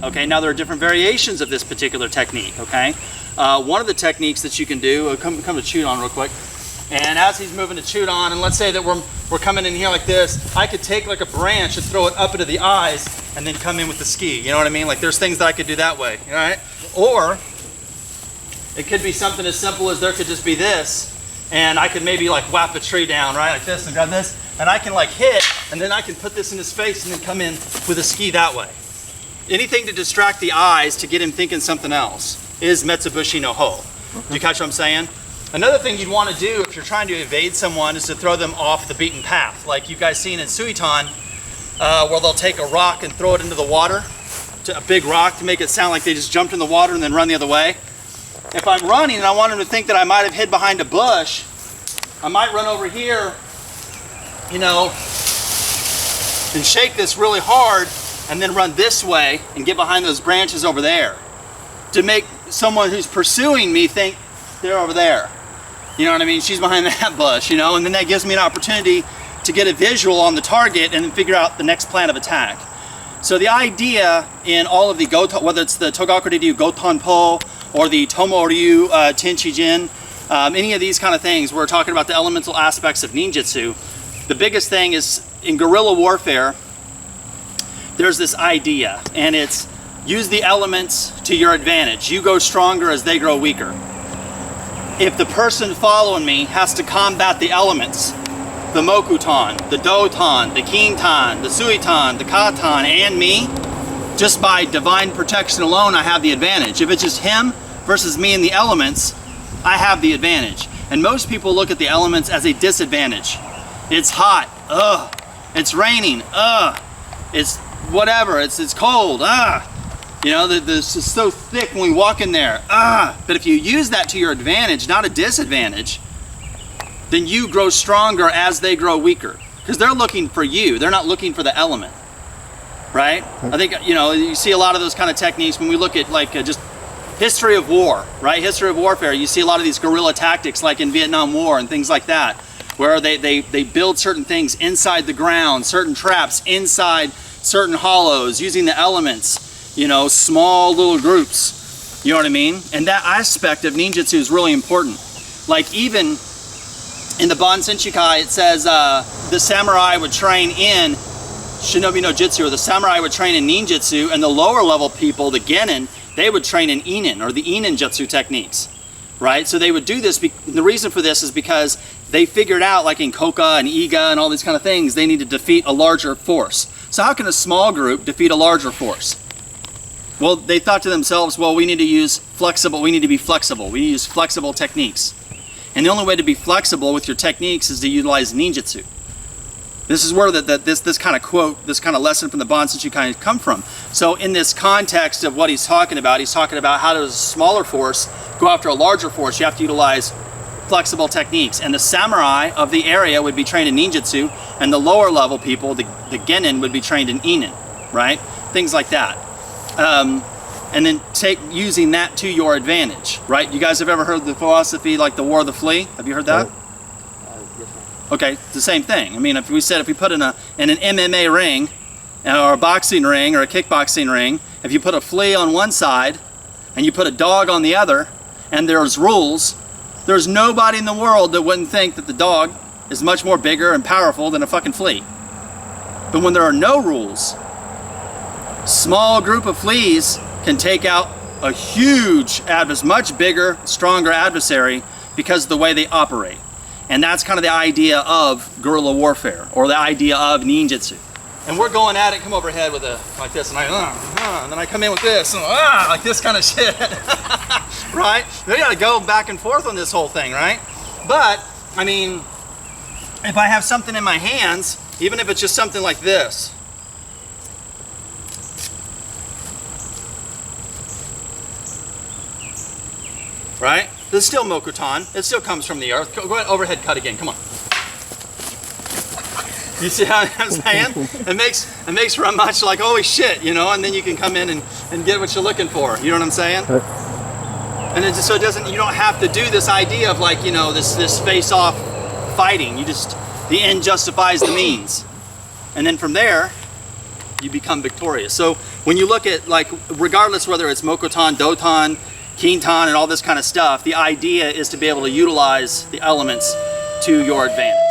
Okay, now there are different variations of this particular technique, okay? One of the techniques that you can do, come to Chudon real quick, and as he's moving to Chudon, and let's say that we're coming in here like this, I could take like a branch and throw it up into the eyes and then come in with the ski, you know what I mean? Like there's things that I could do that way, all right? Or it could be something as simple as there could just be this, and I could maybe like whap a tree down, right? Like this, and grab this, and I can like hit, and then I can put this in his face and then come in with a ski that way. Anything to distract the eyes to get him thinking something else is Metsubushi no Ho. Do you catch what I'm saying? Another thing you'd want to do if you're trying to evade someone is to throw them off the beaten path. Like you guys seen in Suiton, where they'll take a rock and throw it into the water, a big rock to make it sound like they just jumped in the water and then run the other way. If I'm running and I want them to think that I might have hid behind a bush, I might run over here, you know, and shake this really hard and then run this way and get behind those branches over there to make someone who's pursuing me think they're over there. You know what I mean? She's behind that bush, you know, and then that gives me an opportunity to get a visual on the target and then figure out the next plan of attack. So the idea in all of the Goto, whether it's the Togaku-ryu Gotonpo or the Tomo-ryu TenChiJin, any of these kind of things, we're talking about the elemental aspects of ninjutsu. The biggest thing is in guerrilla warfare, there's this idea, and it's use the elements to your advantage. You go stronger as they grow weaker. If the person following me has to combat the elements, the Mokutan, the Dotan, the Kintan, the Suitan, the Katan, and me, just by divine protection alone, I have the advantage. If it's just him versus me and the elements, I have the advantage. And most people look at the elements as a disadvantage. It's hot, ugh. It's raining, ugh. It's whatever, it's cold, you know, this is so thick when we walk in there, but if you use that to your advantage, not a disadvantage, then you grow stronger as they grow weaker, because they're looking for you, they're not looking for the element, right? I think, you know, you see a lot of those kind of techniques when we look at like just history of war, right? History of warfare, you see a lot of these guerrilla tactics like in Vietnam War and things like that, where they build certain things inside the ground, certain traps inside certain hollows, using the elements, you know, small little groups, you know what I mean? And that aspect of ninjutsu is really important. Like even in the Bon Senshikai, it says the samurai would train in Shinobi no Jitsu, or the samurai would train in ninjutsu, and the lower level people, the genin, they would train in inen, or the inen jutsu techniques, right? So they would do this, the reason for this is because they figured out, like in Koka and Iga and all these kind of things, they need to defeat a larger force. So how can a small group defeat a larger force? Well, they thought to themselves, well, we need to use flexible, we need to be flexible. We use flexible techniques. And the only way to be flexible with your techniques is to utilize ninjutsu. This is where this kind of quote, this kind of lesson from the Bon Senshikai come from. So in this context of what he's talking about how does a smaller force go after a larger force? You have to utilize flexible techniques. And the samurai of the area would be trained in ninjutsu, and the lower level people, the genin, would be trained in inen, right? Things like that. And then using that to your advantage, right? You guys have ever heard the philosophy like the War of the Flea? Have you heard that? Yes, Okay, it's the same thing. I mean, if we put in an MMA ring, or a boxing ring, or a kickboxing ring, if you put a flea on one side, and you put a dog on the other, and there's rules, there's nobody in the world that wouldn't think that the dog is much more bigger and powerful than a fucking flea. But when there are no rules, small group of fleas can take out a huge much bigger, stronger adversary because of the way they operate. And that's kind of the idea of guerrilla warfare, or the idea of ninjutsu. And we're going at it, come overhead with like this, and and then I come in with this, and like this kind of shit, right? We gotta go back and forth on this whole thing, right? But, I mean, if I have something in my hands, even if it's just something like this, right? This is still Mokutan. It still comes from the earth. Go ahead, overhead cut again. Come on. You see how I'm saying? It makes for a much like, holy shit, you know, and then you can come in and get what you're looking for. You know what I'm saying? And it just, so it doesn't, you don't have to do this idea of like, you know, this face-off fighting. You just, the end justifies the means. And then from there, you become victorious. So when you look at, like, regardless whether it's Mokotan, Dotan, Kintan, and all this kind of stuff, the idea is to be able to utilize the elements to your advantage.